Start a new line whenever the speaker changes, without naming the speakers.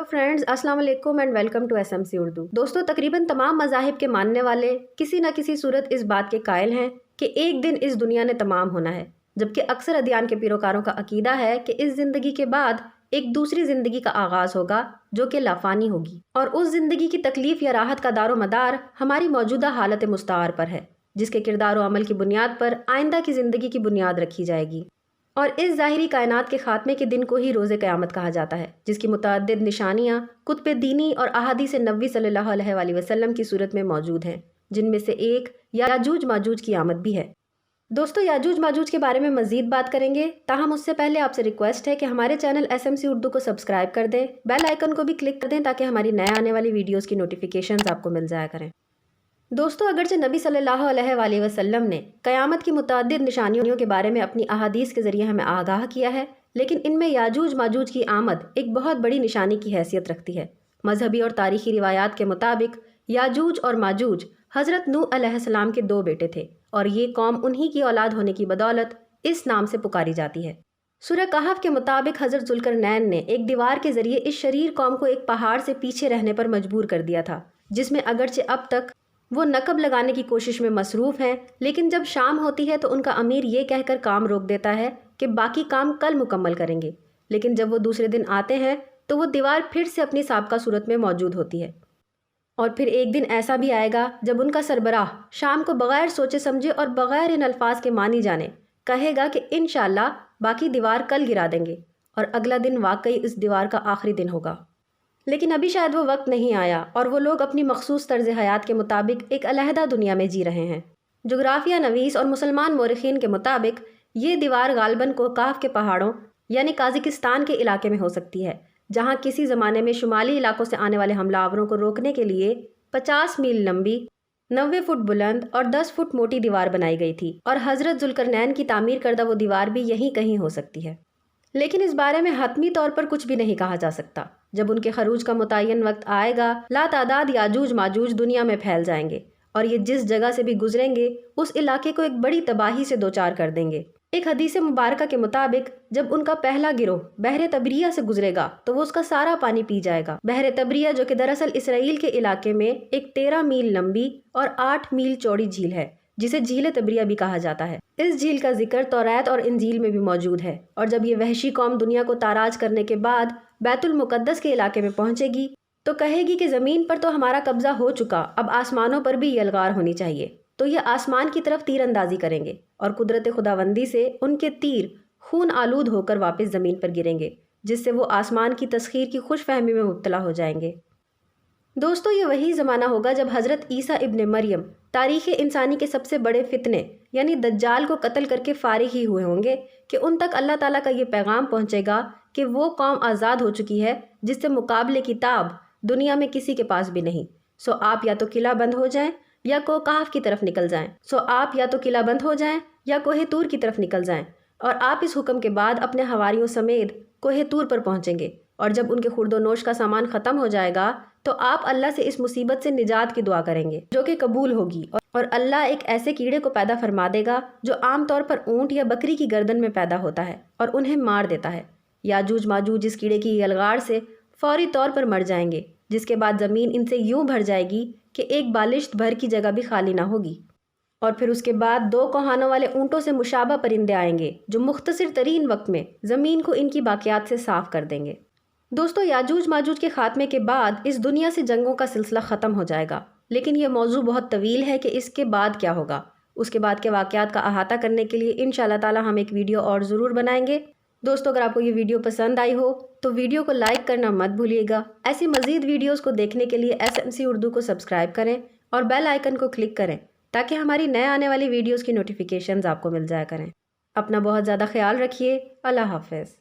Friends, अस्सलाम वालेकुम and welcome to SMC Urdu. दोस्तों, तकरीबन तमाम मज़ाहिब के मानने वाले किसी न किसी सूरत इस बात के कायल हैं कि एक दिन इस दुनिया ने तमाम होना है, जबकि अक्सर अदियान के पैरोकारों का अकीदा है कि इस ज़िंदगी के बाद एक दूसरी ज़िंदगी का आगाज़ होगा जो कि लाफानी होगी, और उस ज़िंदगी की तकलीफ़ या राहत का दारो मदार हमारी मौजूदा हालत मुस्तार पर है, जिसके किरदार और अमल की बुनियाद पर आइंदा की ज़िंदगी की बुनियाद रखी जाएगी। और इस ज़ाहिरी कायनात के ख़ात्मे के दिन को ही रोज़े क़यामत कहा जाता है, जिसकी मुतअद्दिद निशानियाँ कुतुब दीनी और अहादीस नबी सल्लल्लाहु अलैहि वसल्लम की सूरत में मौजूद हैं, जिनमें से एक याजूज माजूज की आमद भी है। दोस्तों, याजूज माजूज के बारे में मज़ीद बात करेंगे, ताहम उससे पहले आपसे रिक्वेस्ट है कि हमारे चैनल एसएमसी उर्दू को सब्सक्राइब कर दें, बेल आइकन को भी क्लिक कर दें ताकि हमारी नए आने वाली वीडियोज़ की नोटिफिकेशंस आपको मिल जाया करें। दोस्तों, अगरचे नबी सल्लल्लाहु अलैहि वसल्लम ने क़यामत की मुतअद्दिद निशानियों के बारे में अपनी अहादीस के ज़रिए हमें आगाह किया है, लेकिन इनमें याजूज माजूज की आमद एक बहुत बड़ी निशानी की हैसियत रखती है। मजहबी और तारीख़ी रिवायात के मुताबिक याजूज और माजूज हज़रत नूह अलैहिस्सलाम के दो बेटे थे, और ये कौम उन्हीं की औलाद होने की बदौलत इस नाम से पुकारी जाती है। सूरह कहफ के मुताबिक हज़रत ज़ुल्करनैन ने एक दीवार के ज़रिए इस शरीर कौम को एक पहाड़ से पीछे रहने पर मजबूर कर दिया था, जिसमें अगरचे अब तक वो नकब लगाने की कोशिश में मसरूफ़ हैं, लेकिन जब शाम होती है तो उनका अमीर ये कहकर काम रोक देता है कि बाकी काम कल मुकम्मल करेंगे। लेकिन जब वो दूसरे दिन आते हैं तो वो दीवार फिर से अपनी साबका सूरत में मौजूद होती है। और फिर एक दिन ऐसा भी आएगा जब उनका सरबराह शाम को बग़ैर सोचे समझे और बग़ैर इन अल्फाज के मानी जाने कहेगा कि इंशाअल्लाह बाकी दीवार कल गिरा देंगे, और अगला दिन वाकई इस दीवार का आखिरी दिन होगा। लेकिन अभी शायद वो वक्त नहीं आया और वो लोग अपनी मखसूस तर्ज हयात के मुताबिक एक अलहदा दुनिया में जी रहे हैं। जोग्राफिया नवीस और मुसलमान मोरिखीन के मुताबिक ये दीवार गालबन कोकाफ के पहाड़ों यानी काज़िकिस्तान के इलाके में हो सकती है, जहाँ किसी ज़माने में शुमाली इलाकों से आने वाले हमलावरों को रोकने के लिए 50 मील लंबी, 90 फुट बुलंद और 10 फुट मोटी दीवार बनाई गई थी, और हज़रत ज़ुल्करनैन की तामीर करदा वो दीवार भी यहीं कहीं हो सकती है। लेकिन इस बारे में हतमी तौर पर कुछ भी नहीं कहा जा सकता। जब उनके खरूज का मुतय्यन वक्त आएगा, लातादाद याजूज माजूज दुनिया में फैल जाएंगे, और ये जिस जगह से भी गुजरेंगे उस इलाके को एक बड़ी तबाही से दोचार कर देंगे। एक हदीस मुबारका के मुताबिक जब उनका पहला गिरोह बहरे तबरिया से गुजरेगा तो वो उसका सारा पानी पी जाएगा। बहरे तबरिया, जो कि दरअसल इसराइल के इलाके में एक 13 मील लंबी और 8 मील चौड़ी झील है, जिसे झील तबरिया भी कहा जाता है। इस झील का जिक्र तौरात और इंजील में भी मौजूद है, और जब ये वहशी कौम दुनिया को ताराज करने के बाद बैतुल मुकद्दस के इलाके में पहुंचेगी तो कहेगी कि ज़मीन पर तो हमारा कब्जा हो चुका, अब आसमानों पर भी यलगार होनी चाहिए। तो ये आसमान की तरफ तीर अंदाजी करेंगे, और कुदरत खुदावंदी से उनके तीर खून आलूद होकर वापस ज़मीन पर गिरेंगे, जिससे वो आसमान की तस्खीर की खुश फहमी में मुब्तला हो जाएंगे। दोस्तों, ये वही ज़माना होगा जब हज़रत ईसा इब्न मरियम तारीख़ इंसानी के सबसे बड़े फितने यानी दज्जाल को कत्ल करके फारिग ही हुए होंगे कि उन तक अल्लाह ताला का ये पैगाम पहुँचेगा कि वो कौम आज़ाद हो चुकी है जिससे मुकाबले की ताब दुनिया में किसी के पास भी नहीं। सो आप या तो किला बंद हो जाएं या कोकाफ की तरफ निकल जाएं। कोहे तूर की तरफ निकल जाएं, और आप इस हुक्म के बाद अपने हवारियों समेत कोहे तूर पर पहुँचेंगे। और जब उनके खुर्दोनोश का सामान ख़त्म हो जाएगा तो आप अल्लाह से इस मुसीबत से निजात की दुआ करेंगे, जो कि कबूल होगी, और अल्लाह एक ऐसे कीड़े को पैदा फरमा देगा जो आम तौर पर ऊँट या बकरी की गर्दन में पैदा होता है और उन्हें मार देता है। याजूज माजूज इस कीड़े की यलगार से फौरी तौर पर मर जाएंगे, जिसके बाद ज़मीन इनसे यूं भर जाएगी कि एक बालिश्त भर की जगह भी खाली ना होगी। और फिर उसके बाद 2 कोहानों वाले ऊँटों से मुशाबा परिंदे आएंगे जो मुख्तसर तरीन वक्त में ज़मीन को इनकी बाक़ियात से साफ़ कर देंगे। दोस्तों, याजूज माजूज के ख़ात्मे के बाद इस दुनिया से जंगों का सिलसिला ख़त्म हो जाएगा, लेकिन यह मौजू बहुत तवील है कि इसके बाद क्या होगा। उसके बाद के वाक़यात का अहाता करने के लिए इंशाअल्लाह ताला हम एक वीडियो और ज़रूर बनाएंगे। दोस्तों, अगर आपको ये वीडियो पसंद आई हो तो वीडियो को लाइक करना मत भूलिएगा। ऐसी मज़ीद वीडियोज़ को देखने के लिए एसएमसी उर्दू को सब्सक्राइब करें और बेल आइकन को क्लिक करें ताकि हमारी नए आने वाली वीडियोज़ की नोटिफिकेशंस आपको मिल जाया करें। अपना बहुत ज़्यादा ख्याल रखिए। अल्लाह हाफ़िज़।